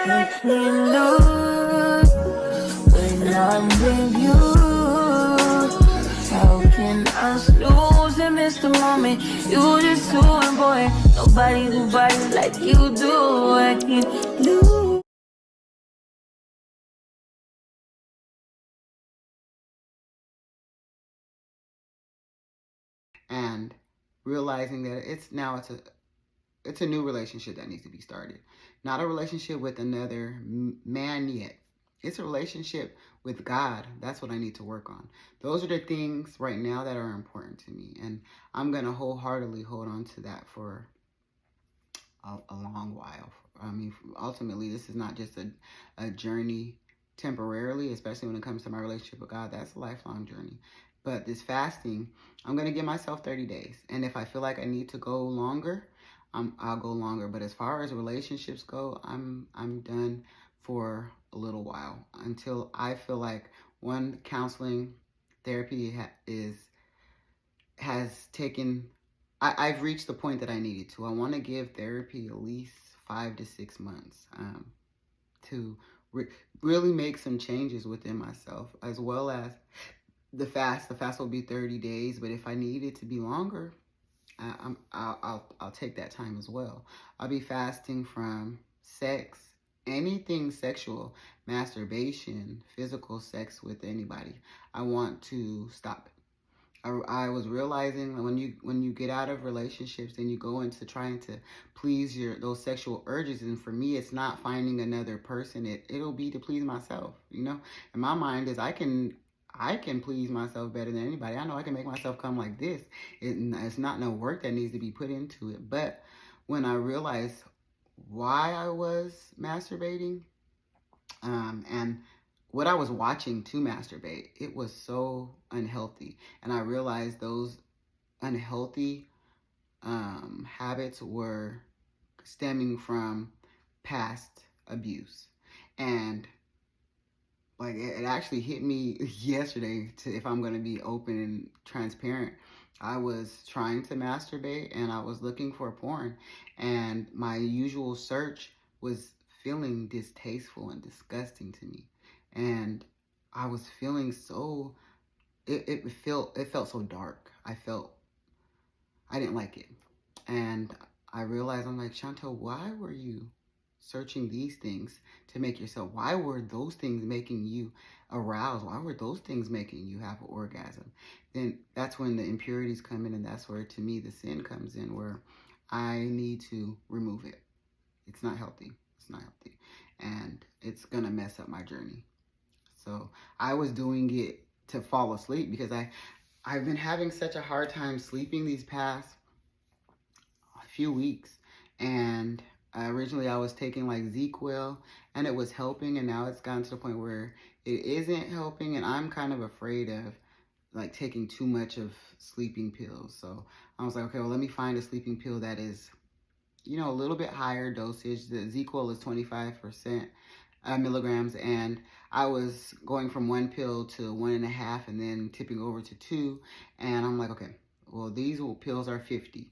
Make me lose when I'm with you. How can I snooze and miss the moment? You just too important. Nobody who body like you do. I can't lose. And realizing that it's a new relationship that needs to be started. Not a relationship with another man yet. It's a relationship with God. That's what I need to work on. Those are the things right now that are important to me. And I'm going to wholeheartedly hold on to that for a long while. I mean, ultimately, this is not just a journey temporarily, especially when it comes to my relationship with God. That's a lifelong journey. But this fasting, I'm going to give myself 30 days. And if I feel like I need to go longer, I'll go longer. But as far as relationships go, I'm done for a little while until I feel like one, counseling therapy has taken. I've reached the point that I needed to. I want to give therapy at least 5 to 6 months to really make some changes within myself, as well as the fast. The fast will be 30 days, but if I need it to be longer, I'll take that time as well. I'll be fasting from sex, anything sexual, masturbation, physical sex with anybody. I want to stop. I was realizing when you get out of relationships and you go into trying to please those sexual urges, and for me it's not finding another person, it'll be to please myself, and my mind is I can please myself better than anybody. I know I can make myself come like this. It's not no work that needs to be put into it. But when I realized why I was masturbating, and what I was watching to masturbate, it was so unhealthy. And I realized those unhealthy habits were stemming from past abuse. And like it actually hit me yesterday, if I'm going to be open and transparent. I was trying to masturbate and I was looking for porn, and my usual search was feeling distasteful and disgusting to me. And I was feeling so it felt so dark. I didn't like it. And I realized, I'm like, Chantel, why were you searching these things to make yourself? Why were those things making you aroused? Why were those things making you have an orgasm? Then that's when the impurities come in, and that's where, to me, the sin comes in, where I need to remove it. It's not healthy. It's not healthy. And it's going to mess up my journey. So I was doing it to fall asleep because I've been having such a hard time sleeping these past few weeks. And originally I was taking like ZQL and it was helping, and now it's gotten to the point where it isn't helping, and I'm kind of afraid of like taking too much of sleeping pills. So I was like, okay, well, let me find a sleeping pill that is, a little bit higher dosage. The ZQL is 25% milligrams, and I was going from one pill to 1.5 and then tipping over to 2. And I'm like, okay, well, these pills are 50.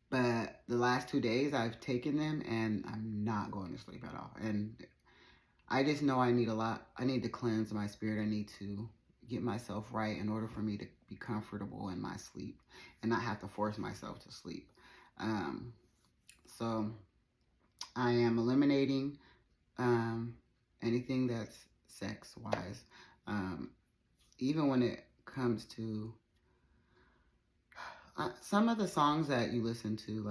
But the last 2 days I've taken them and I'm not going to sleep at all. And I just know I need to cleanse my spirit. I need to get myself right in order for me to be comfortable in my sleep and not have to force myself to sleep. So I am eliminating anything that's sex-wise. Even when it comes to some of the songs that you listen to,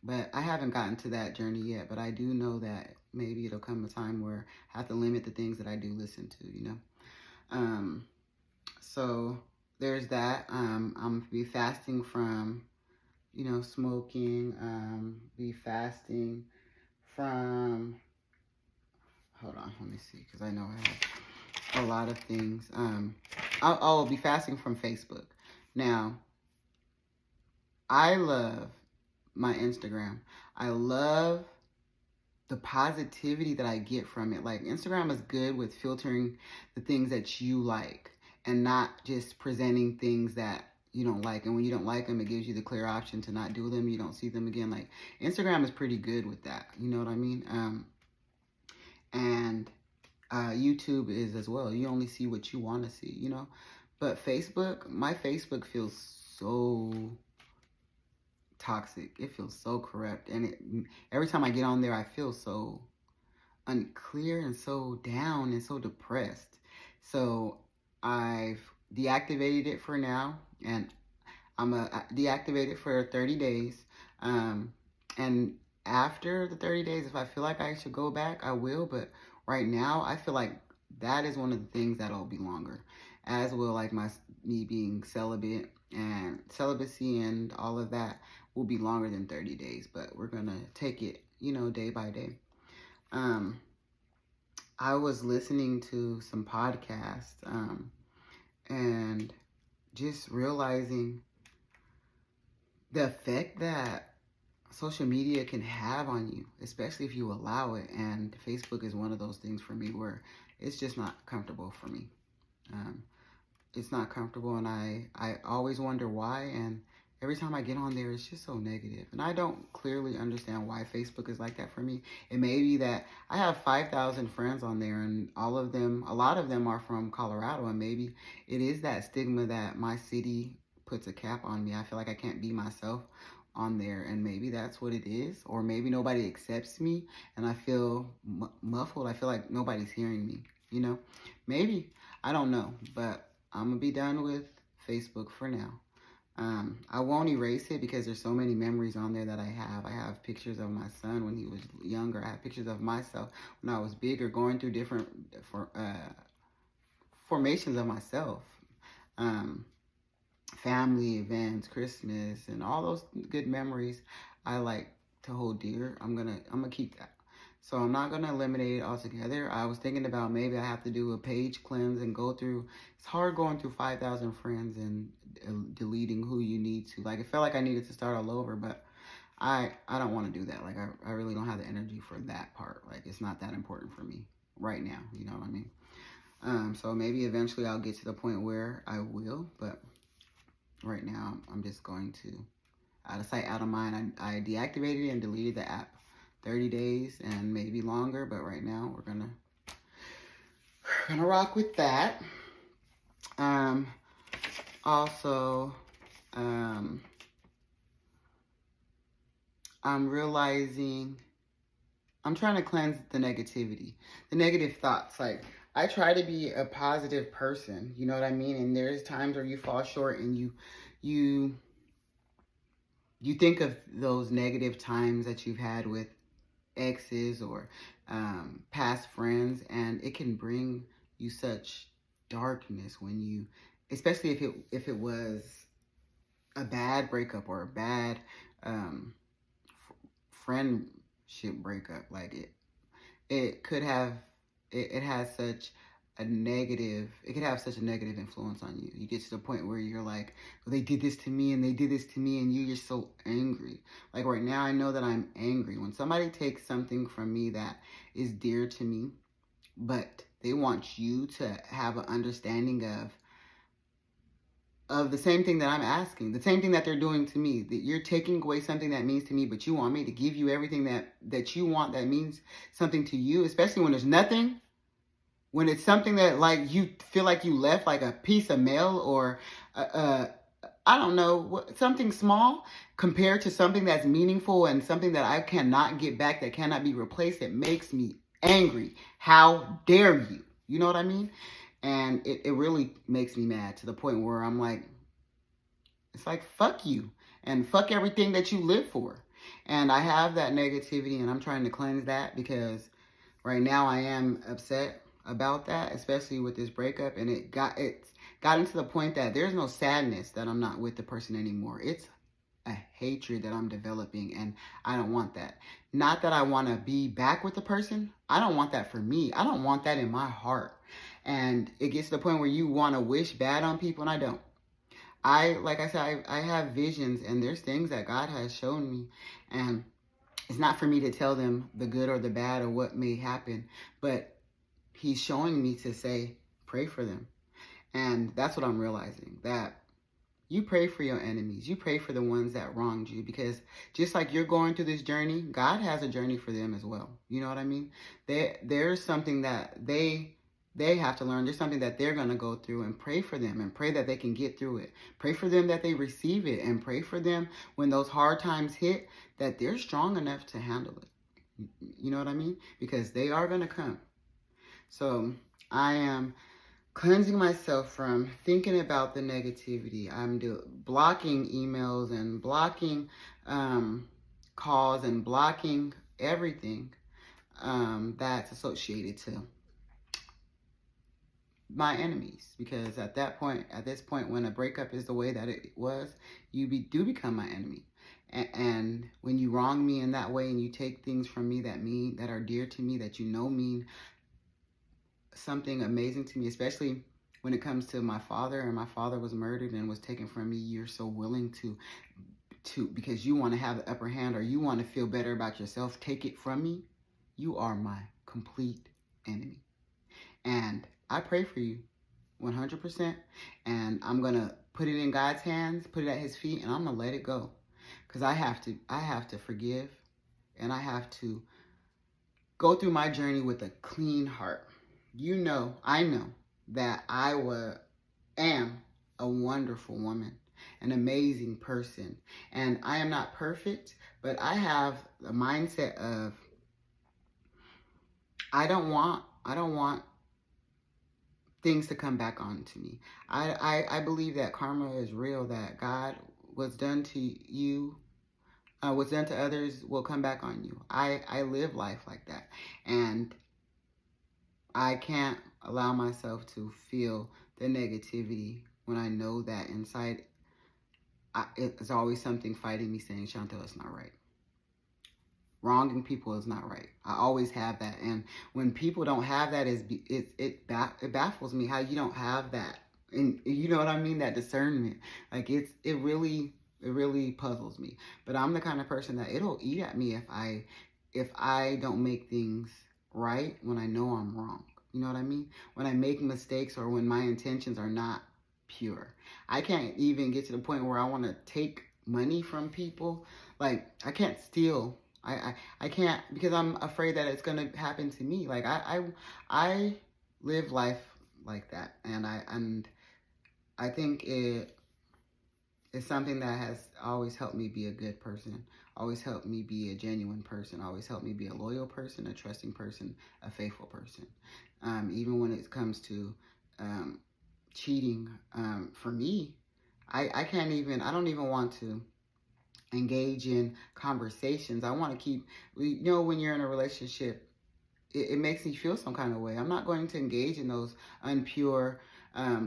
but I haven't gotten to that journey yet. But I do know that maybe it'll come a time where I have to limit the things that I do listen to, So there's that. I'm be fasting from, smoking. Be fasting from, hold on, let me see, because I know I have a lot of things. I'll be fasting from Facebook. Now, I love my Instagram. I love the positivity that I get from it. Like, Instagram is good with filtering the things that you like and not just presenting things that you don't like. And when you don't like them, it gives you the clear option to not do them. You don't see them again. Like, Instagram is pretty good with that. You know what I mean? And YouTube is as well. You only see what you want to see, you know. But Facebook, my Facebook feels so toxic. It feels so corrupt, and every time I get on there, I feel so unclear and so down and so depressed. So I've deactivated it for now, and I'm a deactivate it for 30 days. And after the 30 days, if I feel like I should go back, I will. But right now, I feel like that is one of the things that'll be longer, as will like me being celibate, and celibacy and all of that will be longer than 30 days. But we're gonna take it, you know, day by day. I was listening to some podcasts, and just realizing the effect that social media can have on you, especially if you allow it. And Facebook is one of those things for me where it's just not comfortable for me. It's not comfortable, and I always wonder why. And every time I get on there, it's just so negative. And I don't clearly understand why Facebook is like that for me. It may be that I have 5,000 friends on there, and a lot of them are from Colorado, and maybe it is that stigma that my city puts a cap on me. I feel like I can't be myself on there, and maybe that's what it is. Or maybe nobody accepts me, and I feel muffled. I feel like nobody's hearing me, you know? Maybe. I don't know, but I'm gonna be done with Facebook for now. I won't erase it because there's so many memories on there that I have. I have pictures of my son when he was younger. I have pictures of myself when I was bigger, going through different formations of myself. Family events, Christmas, and all those good memories I like to hold dear. I'm gonna keep that. So I'm not gonna eliminate it altogether. I was thinking about maybe I have to do a page cleanse and go through. It's hard going through 5,000 friends and deleting who you need to. Like, it felt like I needed to start all over, but I don't want to do that. Like, I really don't have the energy for that part. Like, it's not that important for me right now. You know what I mean? So maybe eventually I'll get to the point where I will, but right now I'm just going to, out of sight, out of mind. I deactivated it and deleted the app. 30 days and maybe longer, but right now we're gonna rock with that. Also, I'm realizing I'm trying to cleanse the negativity, the negative thoughts. Like, I try to be a positive person, you know what I mean? And there's times where you fall short, and you think of those negative times that you've had with exes or past friends, and it can bring you such darkness when you, especially if it was a bad breakup or a bad friendship breakup. Like, it could have it has such a negative, it could have such a negative influence on you. You get to the point where you're like, well, they did this to me and they did this to me, and you're so angry. Like, right now, I know that I'm angry. When somebody takes something from me that is dear to me, but they want you to have an understanding of the same thing that I'm asking, the same thing that they're doing to me, that you're taking away something that means to me, but you want me to give you everything that you want that means something to you, especially when there's nothing. When it's something that, like, you feel like you left, like a piece of mail or I don't know, something small compared to something that's meaningful and something that I cannot get back, that cannot be replaced, it makes me angry. How dare you? You know what I mean? And it really makes me mad, to the point where I'm like, it's like, fuck you and fuck everything that you live for. And I have that negativity, and I'm trying to cleanse that, because right now I am upset about that, especially with this breakup. And it's gotten to the point that there's no sadness that I'm not with the person anymore. It's a hatred that I'm developing, and I don't want that. Not that I want to be back with the person. I don't want that for me. I don't want that in my heart. And it gets to the point where you want to wish bad on people, and I don't. Like I said, I have visions, and there's things that God has shown me, and it's not for me to tell them the good or the bad or what may happen, but He's showing me to say, pray for them. And that's what I'm realizing, that You pray for your enemies. You pray for the ones that wronged you, because just like you're going through this journey, God has a journey for them as well. You know what I mean? There's something that they have to learn. There's something that they're going to go through, and pray for them and pray that they can get through it. Pray for them that they receive it, and pray for them when those hard times hit that they're strong enough to handle it. You know what I mean? Because they are going to come. So I am cleansing myself from thinking about the negativity. I'm blocking emails and blocking calls and blocking everything that's associated to my enemies, because at this point, when a breakup is the way that it was, you do become my enemy. And when you wrong me in that way, and you take things from me that are dear to me, that you know mean something amazing to me, especially when it comes to my father, and my father was murdered and was taken from me, you're so willing to because you want to have the upper hand, or you want to feel better about yourself, take it from me. You are my complete enemy. And I pray for you 100%. And I'm going to put it in God's hands, put it at his feet, and I'm going to let it go. Because I have to forgive, and I have to go through my journey with a clean heart. I know that I am a wonderful woman, an amazing person. And I am not perfect, but I have a mindset of, I don't want things to come back onto me. I believe that karma is real, that God, what's done to you, what's done to others will come back on you. I live life like that. And I can't allow myself to feel the negativity when I know that inside it's always something fighting me saying, Chantel, it's not right. Wronging people is not right. I always have that. And when people don't have that, it baffles me how you don't have that. And you know what I mean? That discernment. Like it really puzzles me. But I'm the kind of person that it'll eat at me if I don't make things right when I know I'm wrong. You know what I mean? When I make mistakes, or when my intentions are not pure. I can't even get to the point where I want to take money from people. Like, I can't steal. I can't, because I'm afraid that it's going to happen to me. Like, I live life like that. And I think it's something that has always helped me be a good person, always helped me be a genuine person, always helped me be a loyal person, a trusting person, a faithful person. Even when it comes to cheating, for me, I don't even want to engage in conversations. I want to keep, when you're in a relationship, it makes me feel some kind of way. I'm not going to engage in those unpure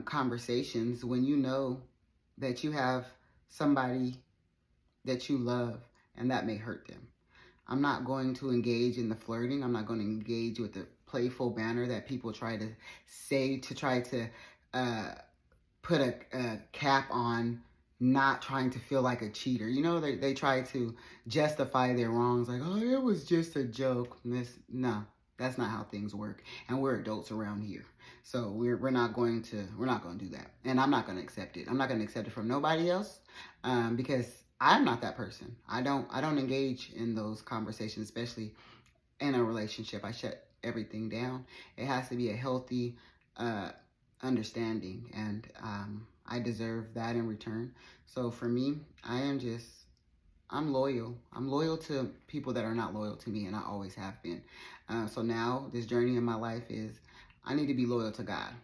conversations when you know that you have somebody that you love and that may hurt them. I'm not going to engage in the flirting. I'm not going to engage with the playful banter that people try to say to try to put a cap on not trying to feel like a cheater. They try to justify their wrongs, like, oh, it was just a joke. No, that's not how things work. And we're adults around here. So we're not going to do that. And I'm not going to accept it. I'm not going to accept it from nobody else, because I'm not that person. I don't engage in those conversations, especially in a relationship. I shut everything down. It has to be a healthy understanding, and I deserve that in return. So for me, I'm loyal. I'm loyal to people that are not loyal to me, and I always have been. So now this journey in my life is, I need to be loyal to God.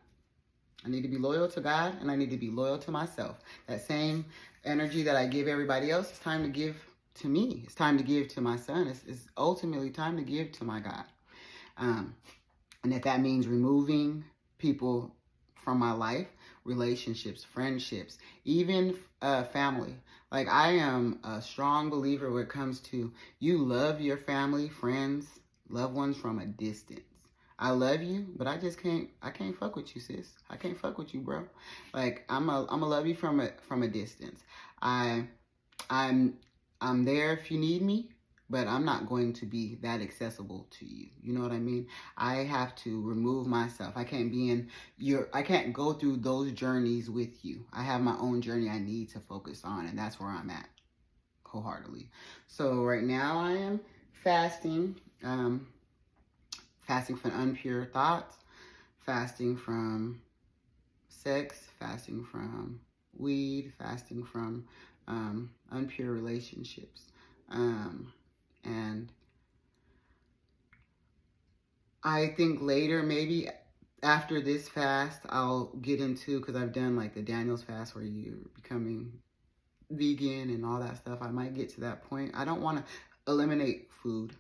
I need to be loyal to God, and I need to be loyal to myself. That same energy that I give everybody else, it's time to give to me. It's time to give to my son. It's ultimately time to give to my God. And if that means removing people from my life, relationships, friendships, even family. Like, I am a strong believer when it comes to, you love your family, friends, loved ones from a distance. I love you, but I can't fuck with you, sis. I can't fuck with you, bro. Like, I'm a love you from a distance. I'm there if you need me, but I'm not going to be that accessible to you. You know what I mean? I have to remove myself. I can't be in I can't go through those journeys with you. I have my own journey I need to focus on, and that's where I'm at wholeheartedly. So right now I am fasting, fasting from unpure thoughts, fasting from sex, fasting from weed, fasting from unpure relationships. And I think later, maybe after this fast, I'll get into, because I've done like the Daniel's fast where you're becoming vegan and all that stuff. I might get to that point. I don't want to eliminate food,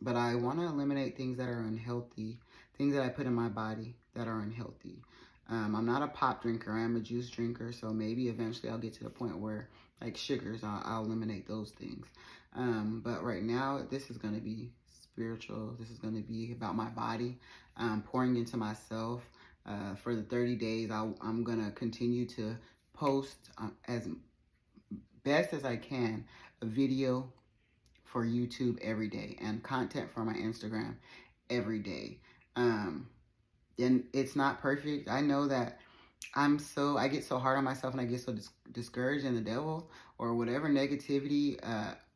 but I want to eliminate things that are unhealthy, things that I put in my body that are unhealthy. I'm not a pop drinker. I'm a juice drinker. So maybe eventually I'll get to the point where, like sugars, I'll eliminate those things. But right now, this is going to be spiritual. This is going to be about my body, pouring into myself. For the 30 days, I'm going to continue to post as best as I can a video for YouTube every day and content for my Instagram every day. And it's not perfect. I know that I get so hard on myself and I get so discouraged, and the devil or whatever negativity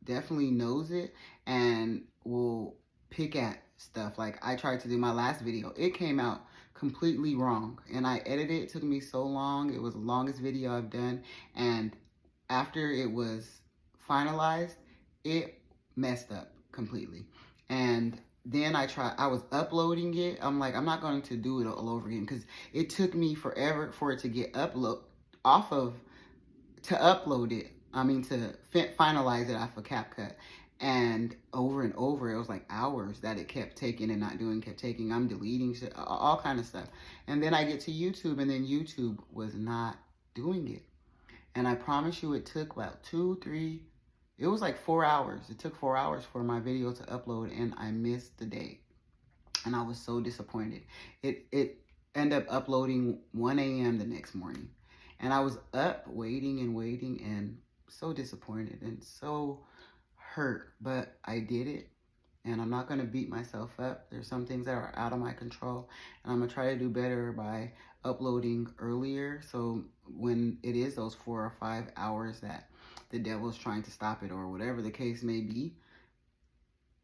definitely knows it and will pick at stuff. Like I tried to do my last video. It came out completely wrong and I edited it. It took me so long. It was the longest video I've done, and after it was finalized, it messed up completely. And then I was uploading it. I'm like, I'm not going to do it all over again because it took me forever for it to get to upload it. I mean, to finalize it off of CapCut. And over, it was like hours that it kept taking and not doing, kept taking. I'm deleting shit, all kind of stuff. And then I get to YouTube, and then YouTube was not doing it. And I promise you, it took about 2-3, it was like 4 hours. It took 4 hours for my video to upload, and I missed the date. And I was so disappointed. It ended up uploading 1 a.m. the next morning. And I was up waiting and so disappointed and so hurt. But I did it. And I'm not going to beat myself up. There's some things that are out of my control. And I'm going to try to do better by uploading earlier. So when it is those 4 or 5 hours that the devil's trying to stop it or whatever the case may be,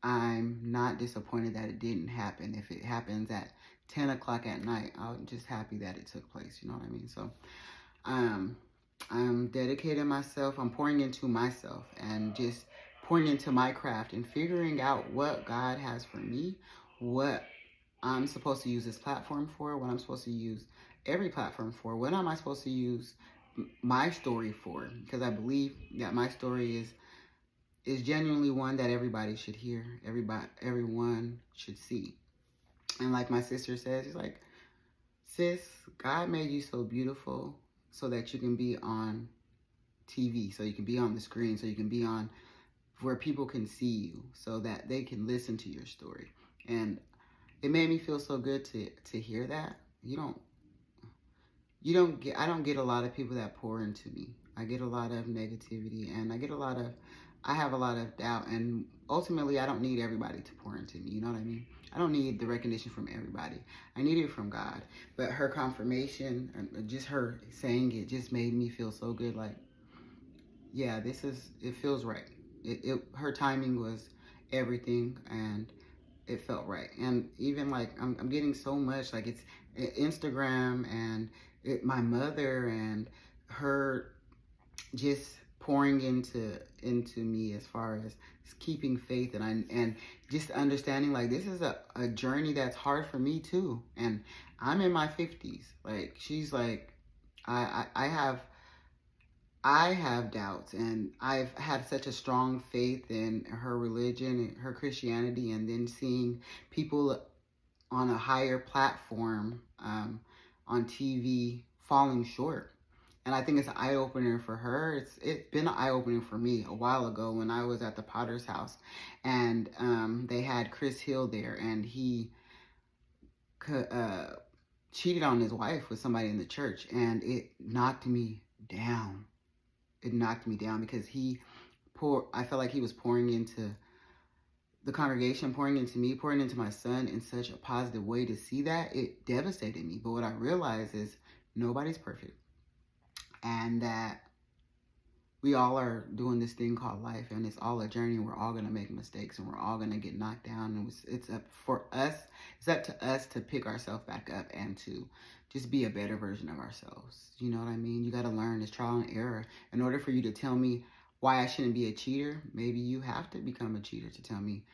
I'm not disappointed that it didn't happen. If it happens at 10 o'clock at night, I'm just happy that it took place. You know what I mean? So I'm dedicating myself. I'm pouring into myself and just pouring into my craft and figuring out what God has for me, what I'm supposed to use this platform for, what I'm supposed to use every platform for, what am I supposed to use my story for, because I believe that my story is genuinely one that everybody should hear, everyone should see. And like my sister says, she's like, sis, God made you so beautiful so that you can be on TV, so you can be on the screen, so you can be on where people can see you, so that they can listen to your story. And it made me feel so good to hear that. I don't get a lot of people that pour into me. I get a lot of negativity, and I have a lot of doubt, and ultimately I don't need everybody to pour into me. You know what I mean? I don't need the recognition from everybody. I need it from God. But her confirmation, and just her saying it, just made me feel so good. Like, yeah, it feels right. Her timing was everything, and it felt right. And even like I'm getting so much, like it's Instagram and my mother and her just pouring into me as far as keeping faith, and just understanding like this is a journey that's hard for me too. And I'm in my 50s. Like she's like, I have doubts, and I've had such a strong faith in her religion and her Christianity, and then seeing people on a higher platform on TV falling short. And I think it's an eye-opener for her. It's been an eye-opener for me a while ago when I was at the Potter's house, and they had Chris Hill there, and he cheated on his wife with somebody in the church, and it knocked me down. It knocked me down because I felt like he was pouring into the congregation pouring into me, pouring into my son in such a positive way, to see that, it devastated me. But what I realized is nobody's perfect, and that we all are doing this thing called life, and it's all a journey. We're all going to make mistakes, and we're all going to get knocked down, and it's up for us. It's up to us to pick ourselves back up and to just be a better version of ourselves. You know what I mean? You got to learn. It's trial and error. In order for you to tell me why I shouldn't be a cheater, maybe you have to become a cheater to tell me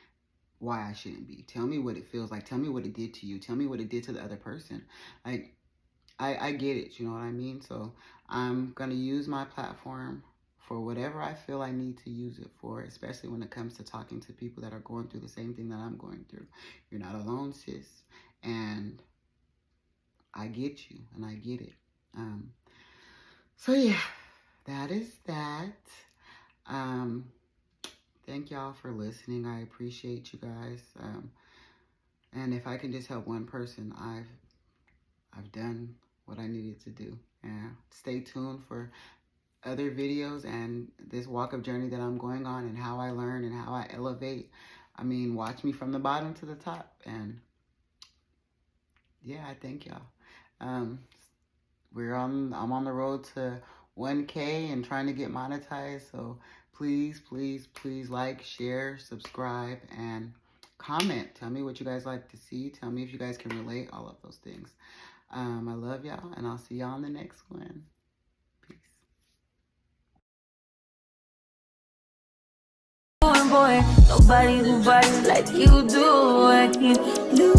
why I shouldn't be. Tell me what it feels like. Tell me what it did to you. Tell me what it did to the other person. Like, I get it. You know what I mean? So I'm going to use my platform for whatever I feel I need to use it for, especially when it comes to talking to people that are going through the same thing that I'm going through. You're not alone, sis. And I get you, and I get it. So yeah, that is that. Thank y'all for listening. I appreciate you guys. And if I can just help one person, I've done what I needed to do. And stay tuned for other videos and this walk of journey that I'm going on, and how I learn and how I elevate. I mean, watch me from the bottom to the top. And yeah, I thank y'all. I'm on the road to 1K and trying to get monetized. So please, please, please like, share, subscribe, and comment. Tell me what you guys like to see. Tell me if you guys can relate, all of those things. I love y'all, and I'll see y'all on the next one. Boy, nobody who bodies like you do. I can't lose.